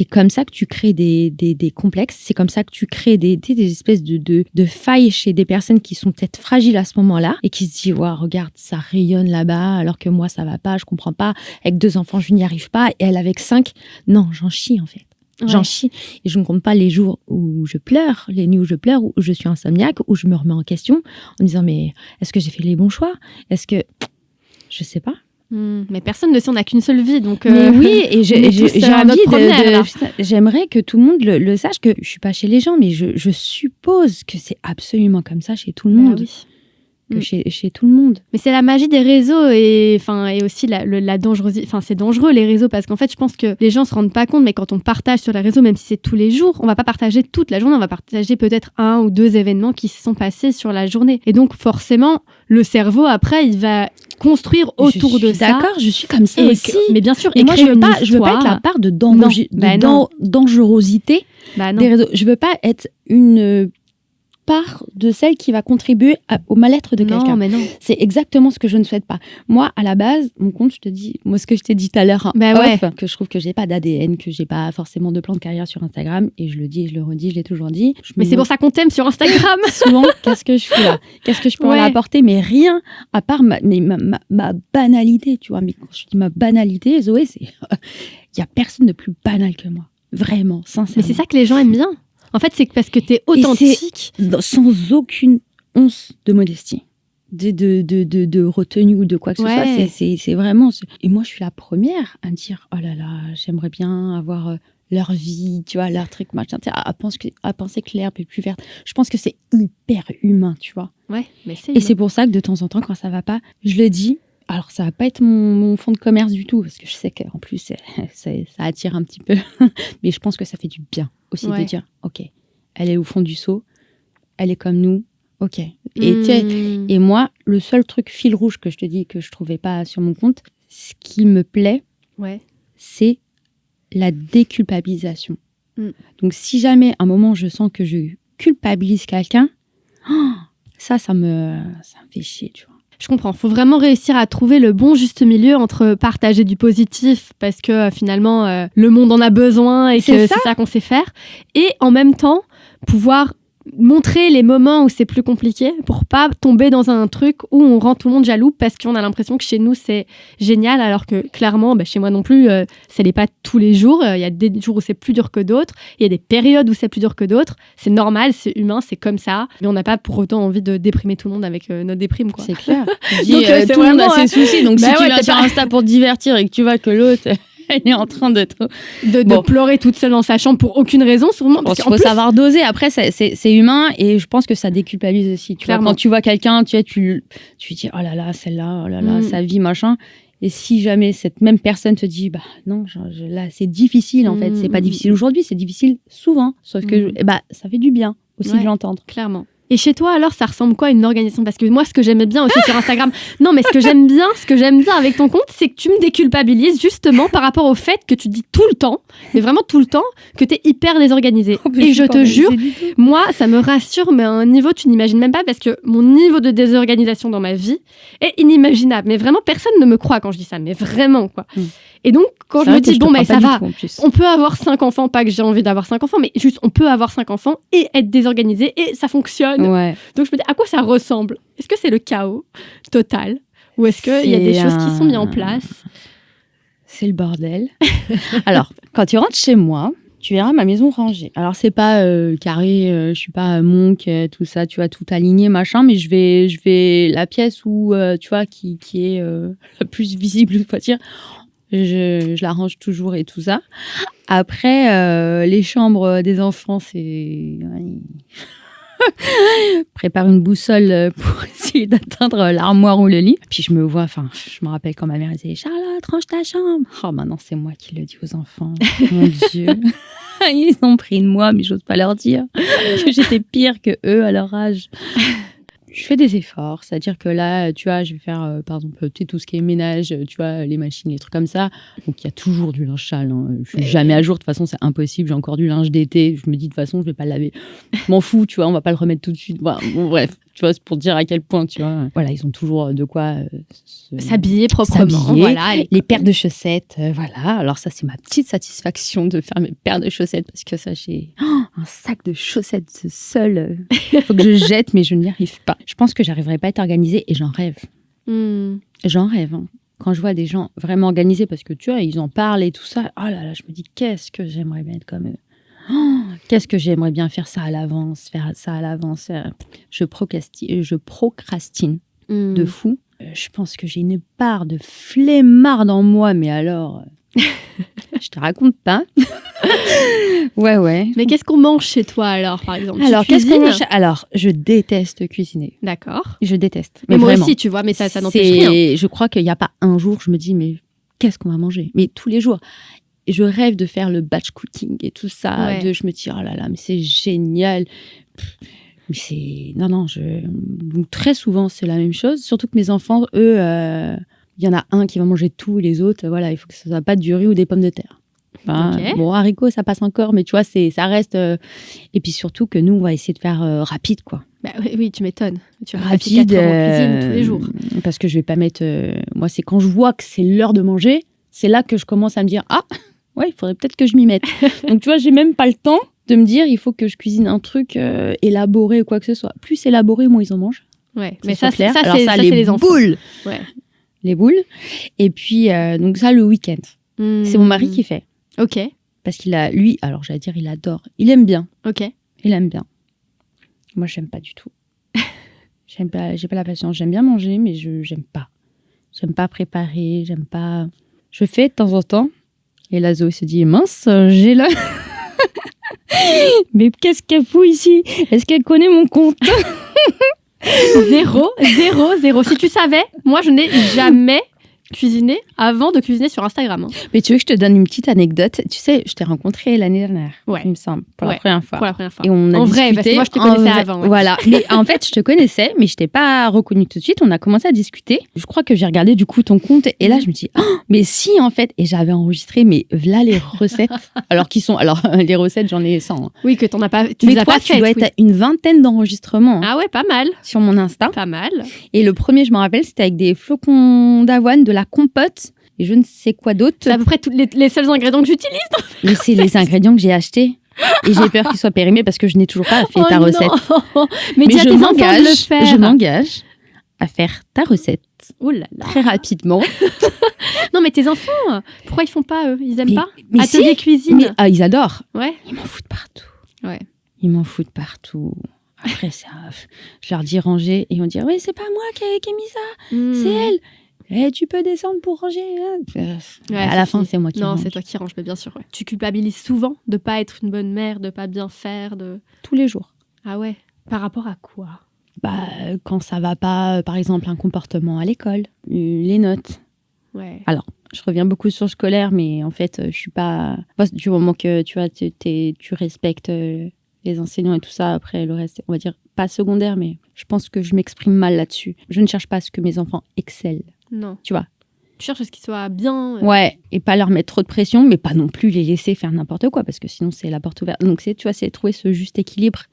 [SPEAKER 1] comme ça que tu crées des complexes. C'est comme ça que tu crées des espèces de failles chez des personnes qui sont peut-être fragiles à ce moment-là et qui se disent, ouais, regarde, ça rayonne là-bas, alors que moi, ça va pas, je comprends pas. Avec 2 enfants, je n'y arrive pas. Et elle, avec 5, non, j'en chie, en fait. J'en chie. Et je ne compte pas les jours où je pleure, les nuits où je pleure, où je suis insomniaque, où je me remets en question en me disant, mais est-ce que j'ai fait les bons choix? Est-ce que... Je sais pas.
[SPEAKER 2] Mais personne ne sait, on n'a qu'une seule vie. Donc,
[SPEAKER 1] mais oui, et j'ai envie j'aimerais que tout le monde le sache, que je suis pas chez les gens, mais je suppose que c'est absolument comme ça chez tout le monde.
[SPEAKER 2] Oui.
[SPEAKER 1] Que chez tout le monde.
[SPEAKER 2] Mais c'est la magie des réseaux et aussi la dangerosité. Enfin, c'est dangereux les réseaux parce qu'en fait, je pense que les gens se rendent pas compte, mais quand on partage sur les réseaux, même si c'est tous les jours, on va pas partager toute la journée, on va partager peut-être 1 ou 2 événements qui se sont passés sur la journée. Et donc, forcément, le cerveau, après, il va construire autour de ça.
[SPEAKER 1] D'accord, je suis comme ça aussi.
[SPEAKER 2] Mais bien sûr,
[SPEAKER 1] et moi, je veux pas être la part de dangerosité des réseaux. Je veux pas être une part de celle qui va contribuer au mal-être de quelqu'un.
[SPEAKER 2] Non, mais non.
[SPEAKER 1] C'est exactement ce que je ne souhaite pas. Moi, à la base, mon compte, ce que je t'ai dit tout à l'heure, que je trouve que j'ai pas d'ADN, que j'ai pas forcément de plan de carrière sur Instagram, et je le dis, et je le redis, je l'ai toujours dit.
[SPEAKER 2] Mais c'est pour ça qu'on t'aime sur Instagram.
[SPEAKER 1] Souvent, qu'est-ce que je fais là? Qu'est-ce que je peux en apporter? Mais rien, à part ma banalité, tu vois. Mais quand je dis ma banalité, Zoé, il y a personne de plus banal que moi. Vraiment, sincèrement.
[SPEAKER 2] Mais c'est ça que les gens aiment bien. En fait, c'est parce que t'es authentique.
[SPEAKER 1] Sans aucune once de modestie, de retenue ou de quoi que ce soit. C'est vraiment... Et moi, je suis la première à me dire, oh là là, j'aimerais bien avoir leur vie, tu vois, leur truc, machin, à penser que l'herbe est plus verte. Je pense que c'est hyper humain, tu vois.
[SPEAKER 2] Ouais, mais c'est
[SPEAKER 1] Et c'est pour ça que de temps en temps, quand ça va pas, je le dis. Alors, ça va pas être mon fond de commerce du tout, parce que je sais qu'en plus, ça attire un petit peu. Mais je pense que ça fait du bien aussi de dire, ok, elle est au fond du seau, elle est comme nous, ok. Et moi, le seul truc fil rouge que je te dis que je trouvais pas sur mon compte, ce qui me plaît, c'est la déculpabilisation. Donc, si jamais, à un moment, je sens que je culpabilise quelqu'un, ça me fait chier, tu vois.
[SPEAKER 2] Je comprends. Il faut vraiment réussir à trouver le bon juste milieu entre partager du positif parce que finalement, le monde en a besoin et que c'est ça qu'on sait faire. Et en même temps, pouvoir montrer les moments où c'est plus compliqué pour pas tomber dans un truc où on rend tout le monde jaloux parce qu'on a l'impression que chez nous c'est génial alors que clairement chez moi non plus ça l'est pas tous les jours. Il y a des jours où c'est plus dur que d'autres, il y a des périodes où c'est plus dur que d'autres, c'est normal, c'est humain, c'est comme ça, mais on n'a pas pour autant envie de déprimer tout le monde avec notre déprime quoi.
[SPEAKER 1] C'est clair. Donc, tout le monde a ses soucis, donc si tu vas sur Insta pour te divertir et que tu vois que l'autre elle est en train de
[SPEAKER 2] pleurer toute seule dans sa chambre pour aucune raison, sûrement.
[SPEAKER 1] Parce qu'il faut savoir doser. Après, c'est humain et je pense que ça déculpabilise aussi. Tu vois, quand tu vois quelqu'un, tu dis oh là là, celle-là, oh là là, sa vie, machin. Et si jamais cette même personne te dit non, là, c'est difficile en fait. C'est pas difficile aujourd'hui, c'est difficile souvent. Sauf que ça fait du bien aussi de l'entendre.
[SPEAKER 2] Clairement. Et chez toi, alors, ça ressemble quoi à une organisation ? Parce que moi, ce que j'aimais bien aussi sur Instagram, non, mais ce que j'aime bien avec ton compte, c'est que tu me déculpabilises justement par rapport au fait que tu dis tout le temps, mais vraiment tout le temps, que t'es hyper désorganisée. Et je te jure, moi, ça me rassure, mais à un niveau, tu n'imagines même pas, parce que mon niveau de désorganisation dans ma vie est inimaginable. Mais vraiment, personne ne me croit quand je dis ça, mais vraiment, quoi. Et donc, quand je me dis, ça va, on peut avoir 5 enfants, pas que j'ai envie d'avoir 5 enfants, mais juste, on peut avoir 5 enfants et être désorganisé et ça fonctionne.
[SPEAKER 1] Ouais.
[SPEAKER 2] Donc, je me dis, à quoi ça ressemble ? Est-ce que c'est le chaos total ? Ou est-ce qu'il y a des choses qui sont mises en place ?
[SPEAKER 1] C'est le bordel. Alors, quand tu rentres chez moi, tu verras ma maison rangée. Alors, c'est pas carré, je suis pas monk, tout ça, tu vois, tout aligné, machin, mais je vais la pièce où, tu vois, qui est la plus visible, on va dire. Je la range toujours et tout ça. Après, les chambres des enfants, c'est... Prépare une boussole pour essayer d'atteindre l'armoire ou le lit. Puis je me rappelle quand ma mère disait « Charlotte, range ta chambre !» Oh, maintenant, c'est moi qui le dis aux enfants. Mon Dieu. Ils ont pris de moi, mais j'ose pas leur dire que j'étais pire que eux à leur âge. Je fais des efforts, c'est-à-dire que là, tu vois, je vais faire, par exemple, tout ce qui est ménage, tu vois, les machines, les trucs comme ça. Donc, il y a toujours du linge sale. Hein. Je suis jamais à jour. De toute façon, c'est impossible. J'ai encore du linge d'été. Je me dis, de toute façon, je vais pas le laver. Je m'en fous, tu vois, on va pas le remettre tout de suite. Bon, bref, tu vois, c'est pour dire à quel point, tu vois. Voilà, ils ont toujours de quoi
[SPEAKER 2] s'habiller proprement. Voilà,
[SPEAKER 1] les paires de chaussettes, voilà. Alors ça, c'est ma petite satisfaction de faire mes paires de chaussettes parce que ça, j'ai un sac de chaussettes seul. Il faut que je jette, mais je n'y arrive pas. Je pense que j'arriverai pas à être organisée et j'en rêve. J'en rêve. Hein. Quand je vois des gens vraiment organisés, parce que tu vois, ils en parlent et tout ça, oh là là, je me dis, qu'est-ce que j'aimerais bien être comme eux. Qu'est-ce que j'aimerais bien faire ça à l'avance, Je procrastine de fou. Je pense que j'ai une part de flemmard en moi, mais alors, je te raconte pas. Ouais.
[SPEAKER 2] Mais qu'est-ce qu'on mange chez toi alors, par exemple ?
[SPEAKER 1] Alors, qu'est-ce qu'on mange ? Alors, je déteste cuisiner.
[SPEAKER 2] D'accord.
[SPEAKER 1] Je déteste.
[SPEAKER 2] Mais moi aussi, tu vois, mais ça n'empêche rien.
[SPEAKER 1] Je crois qu'il n'y a pas un jour, je me dis, mais qu'est-ce qu'on va manger ? Mais tous les jours. Et je rêve de faire le batch cooking et tout ça.
[SPEAKER 2] Ouais.
[SPEAKER 1] Je me dis, oh là là, mais c'est génial. Mais c'est... Non. Donc, très souvent, c'est la même chose. Surtout que mes enfants, eux, il y en a un qui va manger tout et les autres, voilà, il faut que ça soit pas du riz ou des pommes de terre. Enfin,
[SPEAKER 2] Okay.
[SPEAKER 1] Bon, haricots, ça passe encore, mais tu vois, ça reste... Et puis surtout que nous, on va essayer de faire rapide, quoi.
[SPEAKER 2] Bah, oui, tu m'étonnes. Tu restes
[SPEAKER 1] Rapide,
[SPEAKER 2] 4 heures en cuisine tous les jours.
[SPEAKER 1] Parce que je vais pas mettre... moi, c'est quand je vois que c'est l'heure de manger, c'est là que je commence à me dire, ouais, il faudrait peut-être que je m'y mette. Donc, tu vois, j'ai même pas le temps de me dire, il faut que je cuisine un truc élaboré ou quoi que ce soit. Plus élaboré, moins ils en mangent.
[SPEAKER 2] Ouais,
[SPEAKER 1] Que
[SPEAKER 2] mais
[SPEAKER 1] ce soit
[SPEAKER 2] ça,
[SPEAKER 1] clair.
[SPEAKER 2] ça,
[SPEAKER 1] Alors
[SPEAKER 2] c'est les enfants.
[SPEAKER 1] Boules.
[SPEAKER 2] Ouais.
[SPEAKER 1] Les boules. Et puis, donc ça, le week-end. C'est mon mari qui fait.
[SPEAKER 2] Ok.
[SPEAKER 1] Parce qu'il a, lui, alors j'allais dire, il adore. Il aime bien.
[SPEAKER 2] Ok.
[SPEAKER 1] Il aime bien. Moi, j'aime pas du tout. J'ai pas la patience. J'aime bien manger, mais j'aime pas. J'aime pas préparer, j'aime pas... Je fais de temps en temps. Et la Zoé se dit, mince, j'ai là... Mais qu'est-ce qu'elle fout ici ? Est-ce qu'elle connaît mon compte ?
[SPEAKER 2] Zéro. Si tu savais, moi, je n'ai jamais cuisiner avant de cuisiner sur Instagram.
[SPEAKER 1] Mais tu veux que je te donne une petite anecdote? Tu sais, je t'ai rencontré l'année dernière, il me semble, pour la première fois.
[SPEAKER 2] Pour la première fois.
[SPEAKER 1] Et on a
[SPEAKER 2] en
[SPEAKER 1] discuté.
[SPEAKER 2] vrai, parce que moi, je te connaissais avant. Ouais.
[SPEAKER 1] Voilà. Mais en fait, je te connaissais, mais je t'ai pas reconnue tout de suite. On a commencé à discuter. Je crois que j'ai regardé du coup ton compte. Et là, je me dis, mais si, en fait. Et j'avais enregistré, mais voilà les recettes. Alors, les recettes, j'en ai 100.
[SPEAKER 2] Oui, que t'en as pas.
[SPEAKER 1] Mais toi, tu dois être à une vingtaine d'enregistrements.
[SPEAKER 2] Ah ouais, pas mal.
[SPEAKER 1] Sur mon Insta.
[SPEAKER 2] Pas mal.
[SPEAKER 1] Et le premier, je me rappelle, c'était avec des flocons d'avoine, de la compote et je ne sais quoi d'autre.
[SPEAKER 2] C'est à peu près tous les seuls ingrédients que j'utilise.
[SPEAKER 1] Mais c'est les ingrédients que j'ai achetés. Et j'ai peur qu'ils soient périmés parce que je n'ai toujours pas fait ta recette.
[SPEAKER 2] Mais dis à tes enfants de le faire.
[SPEAKER 1] Je m'engage à faire ta recette.
[SPEAKER 2] Oh là là.
[SPEAKER 1] Très rapidement.
[SPEAKER 2] Non, mais tes enfants, pourquoi ils font pas, eux? Ils aiment pas
[SPEAKER 1] mais
[SPEAKER 2] Atelier cuisine.
[SPEAKER 1] Mais, ils adorent.
[SPEAKER 2] Ouais.
[SPEAKER 1] Ils m'en foutent partout.
[SPEAKER 2] Ouais.
[SPEAKER 1] Ils m'en foutent partout. Après, je leur dis ranger et ils vont dire oui, c'est pas moi qui ai mis ça, c'est elle. Et tu peux descendre pour ranger. À la fin, c'est moi qui range.
[SPEAKER 2] Non, c'est toi qui range, mais bien sûr. Ouais. Tu culpabilises souvent de pas être une bonne mère, de pas bien faire,
[SPEAKER 1] tous les jours.
[SPEAKER 2] Ah ouais. Par rapport à quoi?
[SPEAKER 1] Quand ça va pas, par exemple, un comportement à l'école, les notes.
[SPEAKER 2] Ouais.
[SPEAKER 1] Alors, je reviens beaucoup sur le scolaire, mais en fait, je suis pas. Du moment que tu respectes les enseignants et tout ça, après le reste, on va dire pas secondaire, mais je pense que je m'exprime mal là-dessus. Je ne cherche pas à ce que mes enfants excellent.
[SPEAKER 2] Non.
[SPEAKER 1] Tu vois.
[SPEAKER 2] Tu cherches à ce qu'ils soient bien.
[SPEAKER 1] Ouais, et pas leur mettre trop de pression, mais pas non plus les laisser faire n'importe quoi, parce que sinon c'est la porte ouverte. Donc c'est trouver ce juste équilibre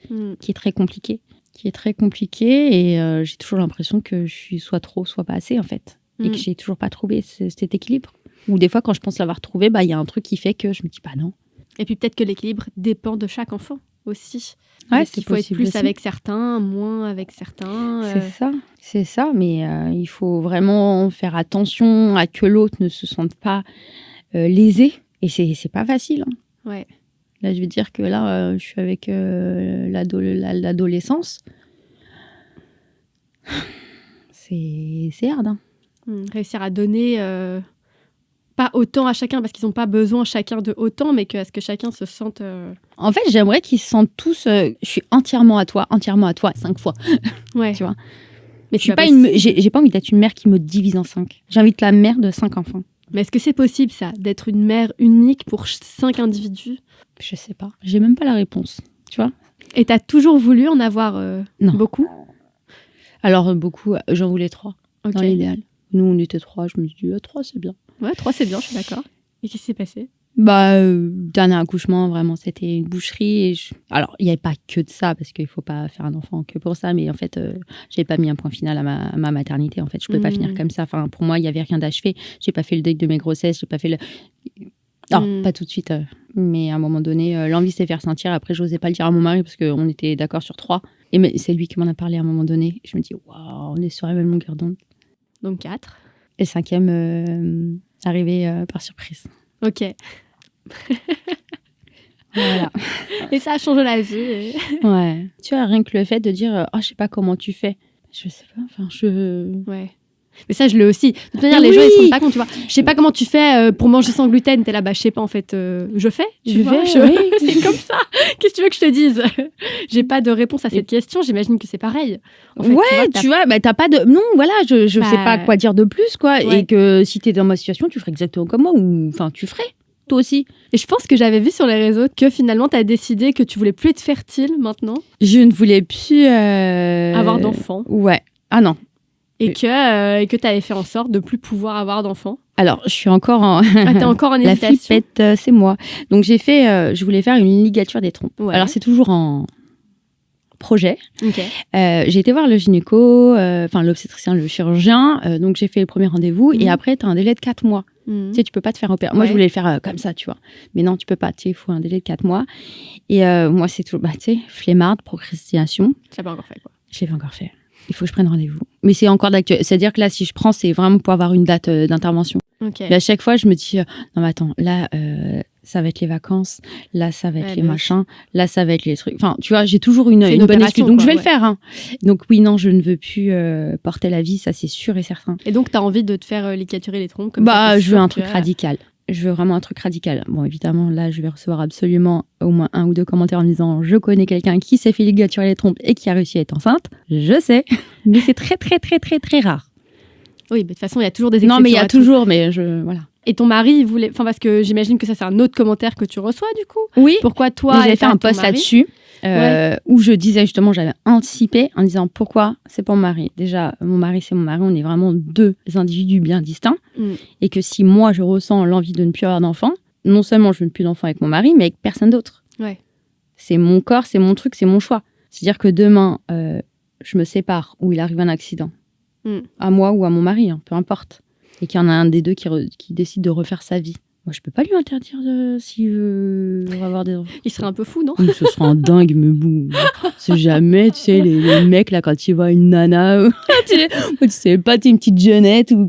[SPEAKER 1] qui est très compliqué. Et j'ai toujours l'impression que je suis soit trop, soit pas assez en fait. Et que j'ai toujours pas trouvé cet équilibre. Ou des fois, quand je pense l'avoir trouvé, il y a un truc qui fait que je me dis non.
[SPEAKER 2] Et puis peut-être que l'équilibre dépend de chaque enfant aussi.
[SPEAKER 1] Ouais,
[SPEAKER 2] il faut être plus aussi avec certains, moins avec certains.
[SPEAKER 1] C'est ça. Mais il faut vraiment faire attention à que l'autre ne se sente pas lésé. Et c'est pas facile. Hein.
[SPEAKER 2] Ouais.
[SPEAKER 1] Là, je veux dire que là, je suis avec l'adolescence. C'est hard. Hein.
[SPEAKER 2] Réussir à donner pas autant à chacun, parce qu'ils n'ont pas besoin chacun de autant, mais à ce que chacun se sente...
[SPEAKER 1] En fait, j'aimerais qu'ils se sentent tous... je suis entièrement à toi, 5 fois.
[SPEAKER 2] Ouais.
[SPEAKER 1] Tu vois.
[SPEAKER 2] Mais
[SPEAKER 1] j'ai pas envie d'être une mère qui me divise en 5. J'ai envie d'être la mère de 5 enfants.
[SPEAKER 2] Mais est-ce que c'est possible, ça, d'être une mère unique pour 5 individus?
[SPEAKER 1] Je sais pas. J'ai même pas la réponse. Tu vois.
[SPEAKER 2] Et t'as toujours voulu en avoir beaucoup?
[SPEAKER 1] Alors, beaucoup, j'en voulais 3,
[SPEAKER 2] okay.
[SPEAKER 1] Dans l'idéal. Nous, on était 3. Je me suis dit, 3, c'est bien.
[SPEAKER 2] Ouais, 3, c'est bien, je suis d'accord. Et qu'est-ce qui s'est passé?
[SPEAKER 1] Dernier accouchement, vraiment, c'était une boucherie. Alors, il n'y avait pas que de ça, parce qu'il ne faut pas faire un enfant que pour ça. Mais en fait, je n'avais pas mis un point final à ma maternité. En fait, je ne pouvais pas finir comme ça. Enfin, pour moi, il n'y avait rien d'achevé. Je n'ai pas fait le deuil de mes grossesses. Je n'ai pas fait le... Non, pas tout de suite. Mais à un moment donné, l'envie s'est fait ressentir. Après, je n'osais pas le dire à mon mari, parce qu'on était d'accord sur 3. Et c'est lui qui m'en a parlé à un moment donné. Je me dis, waouh, on est sur la même longueur d'onde.
[SPEAKER 2] Donc 4.
[SPEAKER 1] Et le 5e, arrivé par surprise.
[SPEAKER 2] Ok.
[SPEAKER 1] Voilà.
[SPEAKER 2] Et ça a changé la vie.
[SPEAKER 1] Ouais. Tu vois, rien que le fait de dire, je sais pas comment tu fais. Je sais pas,
[SPEAKER 2] Ouais. Mais ça, je l'ai aussi. De toute manière, les gens, ils se rendent pas compte, tu vois. Je sais pas comment tu fais pour manger sans gluten. T'es là, je sais pas, en fait, je fais.
[SPEAKER 1] Oui.
[SPEAKER 2] C'est comme ça. Qu'est-ce que tu veux que je te dise? J'ai pas de réponse à cette question. J'imagine que c'est pareil. En fait,
[SPEAKER 1] tu vois, t'as pas de... Non, voilà, je sais pas quoi dire de plus, quoi. Ouais. Et que si t'es dans ma situation, tu ferais exactement comme moi. Ou, enfin, tu ferais, toi aussi.
[SPEAKER 2] Et je pense que j'avais vu sur les réseaux que finalement, t'as décidé que tu voulais plus être fertile maintenant.
[SPEAKER 1] Je ne voulais plus...
[SPEAKER 2] avoir d'enfants.
[SPEAKER 1] Ouais. Ah non.
[SPEAKER 2] Et que tu avais fait en sorte de plus pouvoir avoir d'enfants.
[SPEAKER 1] Alors, je suis encore en...
[SPEAKER 2] t'es encore en hésitation.
[SPEAKER 1] La flippette, c'est moi. Donc, je voulais faire une ligature des trompes. Ouais. Alors, c'est toujours en projet.
[SPEAKER 2] Okay.
[SPEAKER 1] J'ai été voir le gynéco, l'obstétricien, le chirurgien. Donc, j'ai fait le premier rendez-vous. Et après, tu as un délai de 4 mois. Tu sais, tu peux pas te faire opérer. Moi, je voulais le faire comme ça, tu vois. Mais non, tu peux pas. Il faut un délai de 4 mois. Et moi, c'est toujours, tu sais, flemmarde, procrastination.
[SPEAKER 2] Tu l'as pas encore fait, quoi.
[SPEAKER 1] Je l'ai pas encore fait. Il faut que je prenne rendez-vous. Mais c'est encore d'actualité. C'est-à-dire que là, si je prends, c'est vraiment pour avoir une date d'intervention.
[SPEAKER 2] Okay.
[SPEAKER 1] Mais à chaque fois, je me dis, non, mais attends, là, ça va être les vacances. Là, ça va être les machins. Là, ça va être les trucs. Enfin, tu vois, j'ai toujours une bonne excuse. Donc, je vais le faire. Hein. Donc, oui, non, je ne veux plus porter la vie. Ça, c'est sûr et certain.
[SPEAKER 2] Et donc, tu as envie de te faire ligaturer les trompes comme
[SPEAKER 1] je veux un truc radical. Je veux vraiment un truc radical. Bon, évidemment, là, je vais recevoir absolument au moins 1 ou 2 commentaires en me disant « Je connais quelqu'un qui s'est fait ligaturer les trompes et qui a réussi à être enceinte. » Je sais, mais c'est très, très, très, très, très rare.
[SPEAKER 2] Oui, mais de toute façon, il y a toujours des exceptions.
[SPEAKER 1] Non, mais il y a toujours, mais voilà.
[SPEAKER 2] Et ton mari, il voulait... Enfin, parce que j'imagine que ça, c'est un autre commentaire que tu reçois, du coup.
[SPEAKER 1] Oui.
[SPEAKER 2] Pourquoi toi...
[SPEAKER 1] J'avais fait un post là-dessus où je disais justement, j'avais anticipé en disant pourquoi c'est pas mon mari. Déjà, mon mari, c'est mon mari. On est vraiment deux individus bien distincts. Et que si moi, je ressens l'envie de ne plus avoir d'enfant, non seulement je veux plus d'enfant avec mon mari, mais avec personne d'autre.
[SPEAKER 2] Ouais.
[SPEAKER 1] C'est mon corps, c'est mon truc, c'est mon choix. C'est-à-dire que demain, je me sépare ou il arrive un accident, à moi ou à mon mari, hein, peu importe, et qu'il y en a un des deux qui décide de refaire sa vie. Moi, je peux pas lui interdire s'il veut avoir des enfants.
[SPEAKER 2] Il serait un peu fou, non?
[SPEAKER 1] Ce serait un dingue, me boue. C'est jamais, tu sais, les mecs, là, quand tu vois une nana, tu sais pas, t'es une petite jeunette ou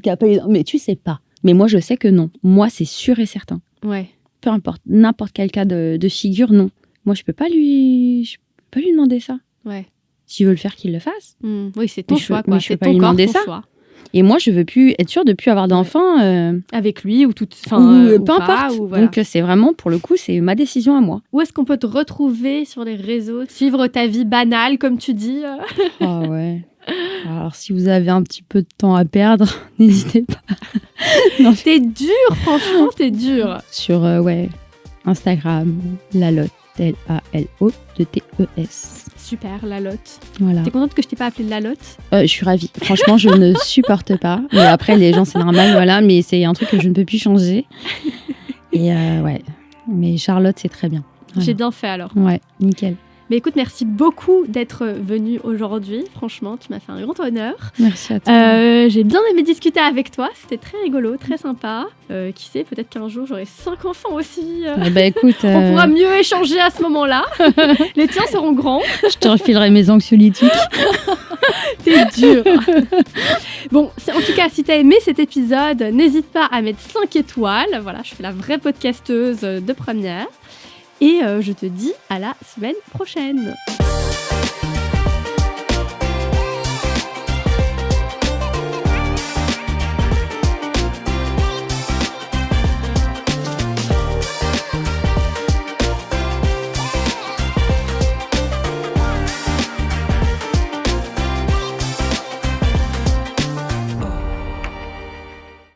[SPEAKER 1] mais tu sais pas. Mais moi, je sais que non. Moi, c'est sûr et certain.
[SPEAKER 2] Ouais.
[SPEAKER 1] Peu importe, n'importe quel cas de figure, non. Moi, je peux pas lui demander ça.
[SPEAKER 2] Ouais.
[SPEAKER 1] S'il veut le faire, qu'il le fasse.
[SPEAKER 2] Oui, c'est ton choix, quoi.
[SPEAKER 1] Mais je
[SPEAKER 2] C'est
[SPEAKER 1] peux pas
[SPEAKER 2] ton
[SPEAKER 1] lui
[SPEAKER 2] corps,
[SPEAKER 1] demander
[SPEAKER 2] ton
[SPEAKER 1] ça.
[SPEAKER 2] choix.
[SPEAKER 1] Et moi, je veux plus être sûre de plus avoir d'enfants.
[SPEAKER 2] Avec lui ou tout.
[SPEAKER 1] Peu
[SPEAKER 2] Ou
[SPEAKER 1] importe.
[SPEAKER 2] pas, ou voilà.
[SPEAKER 1] Donc, c'est vraiment, pour le coup, c'est ma décision à moi.
[SPEAKER 2] Où est-ce qu'on peut te retrouver sur les réseaux? Suivre ta vie banale, comme tu dis
[SPEAKER 1] Ah ouais. Alors, si vous avez un petit peu de temps à perdre, n'hésitez pas.
[SPEAKER 2] Non, t'es dur, franchement, t'es dur.
[SPEAKER 1] Sur, Instagram, Lalotte, L-A-L-O-T-E-S.
[SPEAKER 2] Super, Lalotte.
[SPEAKER 1] Voilà.
[SPEAKER 2] T'es contente que je t'ai pas appelée Lalotte?
[SPEAKER 1] Je suis ravie. Franchement, je ne supporte pas. Mais après, les gens, c'est normal, voilà. Mais c'est un truc que je ne peux plus changer. Et ouais. Mais Charlotte, c'est très bien. Voilà.
[SPEAKER 2] J'ai bien fait alors.
[SPEAKER 1] Ouais, nickel.
[SPEAKER 2] Mais écoute, merci beaucoup d'être venue aujourd'hui. Franchement, tu m'as fait un grand honneur.
[SPEAKER 1] Merci à toi.
[SPEAKER 2] J'ai bien aimé discuter avec toi. C'était très rigolo, très sympa. Qui sait, peut-être qu'un jour, j'aurai 5 enfants aussi.
[SPEAKER 1] Écoute,
[SPEAKER 2] on pourra mieux échanger à ce moment-là. Les tiens seront grands.
[SPEAKER 1] Je te refilerai mes anxiolytiques.
[SPEAKER 2] T'es dur. Bon, en tout cas, si t'as aimé cet épisode, n'hésite pas à mettre 5 étoiles. Voilà, je fais la vraie podcasteuse de première. Et je te dis à la semaine prochaine.